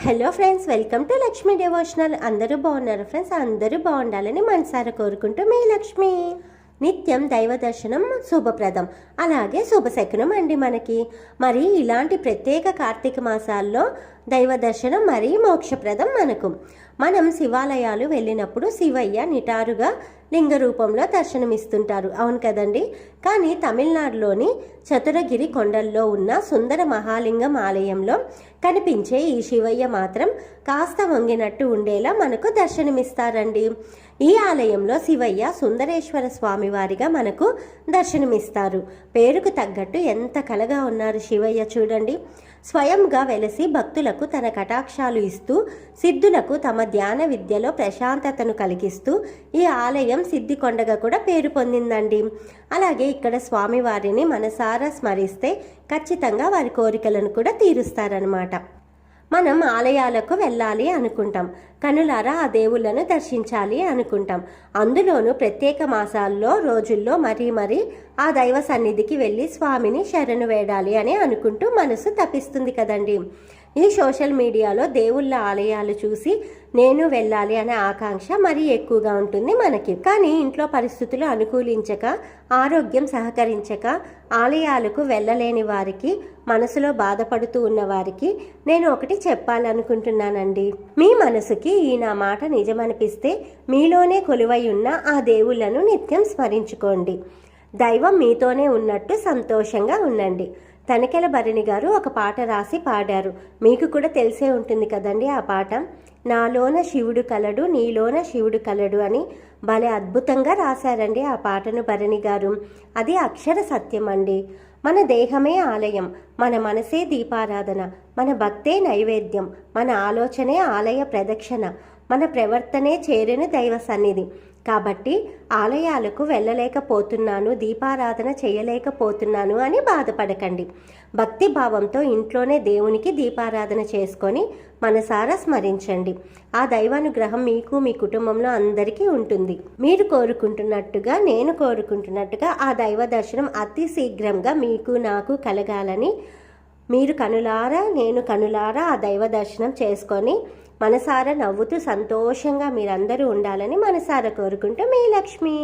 Hello friends, welcome to Lakshmi devotional. అందరూ బాగున్నారు friends. అందరూ బాగుండాలని మనసారా కోరుకుంటూ మీ లక్ష్మి. నిత్యం దైవ దర్శనం శుభప్రదం, అలాగే శుభశకునం అండి మనకి. మరి ఇలాంటి ప్రత్యేక కార్తీక మాసాల్లో దైవ దర్శనం మరీ మోక్షప్రదం మనకు. మనం శివాలయాలు వెళ్ళినప్పుడు శివయ్య నిటారుగా లింగ రూపంలో దర్శనమిస్తుంటారు, అవును కదండి. కానీ తమిళనాడులోని చతురగిరి కొండల్లో ఉన్న సుందర మహాలింగం ఆలయంలో కనిపించే ఈ శివయ్య మాత్రం కాస్త వంగినట్టు ఉండేలా మనకు దర్శనమిస్తారండి. ఈ ఆలయంలో శివయ్య సుందరేశ్వర స్వామి వారిగా మనకు దర్శనమిస్తారు. పేరుకు తగ్గట్టు ఎంత కలగా ఉన్నారు శివయ్య చూడండి. స్వయంగా వెలసి భక్తులకు తన కటాక్షాలు ఇస్తూ సిద్ధులకు తమ ధ్యాన విద్యలో ప్రశాంతతను కలిగిస్తూ ఈ ఆలయం సిద్ధికొండగా కూడా పేరు పొందిందండి. అలాగే ఇక్కడ స్వామివారిని మనసారా స్మరిస్తే ఖచ్చితంగా వారి కోరికలను కూడా తీరుస్తారనమాట. మనం ఆలయాలకు వెళ్ళాలి అనుకుంటాం, కనులారా ఆ దేవుళ్ళను దర్శించాలి అనుకుంటాం. అందులోనూ ప్రత్యేక మాసాల్లో రోజుల్లో మరీ ఆ దైవ సన్నిధికి వెళ్ళి స్వామిని శరణు వేడాలి అని అనుకుంటూ మనసు తపిస్తుంది కదండి. ఈ సోషల్ మీడియాలో దేవుళ్ళ ఆలయాలు చూసి నేను వెళ్ళాలి అనే ఆకాంక్ష మరీ ఎక్కువగా ఉంటుంది మనకి. కానీ ఇంట్లో పరిస్థితులు అనుకూలించక, ఆరోగ్యం సహకరించక ఆలయాలకు వెళ్ళలేని వారికి, మనసులో బాధపడుతూ ఉన్న వారికి నేను ఒకటి చెప్పాలనుకుంటున్నానండి. మీ మనసుకి ఈ నా మాట నిజమనిపిస్తే మీలోనే కొలువై ఉన్న ఆ దేవుళ్ళను నిత్యం స్మరించుకోండి. దైవం మీతోనే ఉన్నట్టు సంతోషంగా ఉండండి. తనికెల భరణి గారు ఒక పాట రాసి పాడారు, మీకు కూడా తెలిసే ఉంటుంది కదండి ఆ పాట. నాలోన శివుడు కలడు, నీలోన శివుడు కలడు అని భలే అద్భుతంగా రాశారండి ఆ పాటను భరణి గారు. అది అక్షర సత్యం అండి. మన దేహమే ఆలయం, మన మనసే దీపారాధన, మన భక్తే నైవేద్యం, మన ఆలోచనే ఆలయ ప్రదక్షిణ, మన ప్రవర్తనే చేరెను దైవ సన్నిధి. కాబట్టి ఆలయాలకు వెళ్ళలేకపోతున్నాను, దీపారాధన చేయలేకపోతున్నాను అని బాధపడకండి. భక్తి భావంతో ఇంట్లోనే దేవునికి దీపారాధన చేసుకొని మనసారా స్మరించండి. ఆ దైవానుగ్రహం మీకు, మీ కుటుంబంలో అందరికీ ఉంటుంది. మీరు కోరుకుంటున్నట్టుగా, నేను కోరుకుంటున్నట్టుగా ఆ దైవ దర్శనం అతి శీఘ్రంగా మీకు, నాకు కలగాలని మీరు కనులారా, నేను కనులారా ఆ దైవ దర్శనం చేసుకొని మనసారా నవ్వుతూ సంతోషంగా మీరందరూ ఉండాలని మనసారా కోరుకుంటూ మీ లక్ష్మి.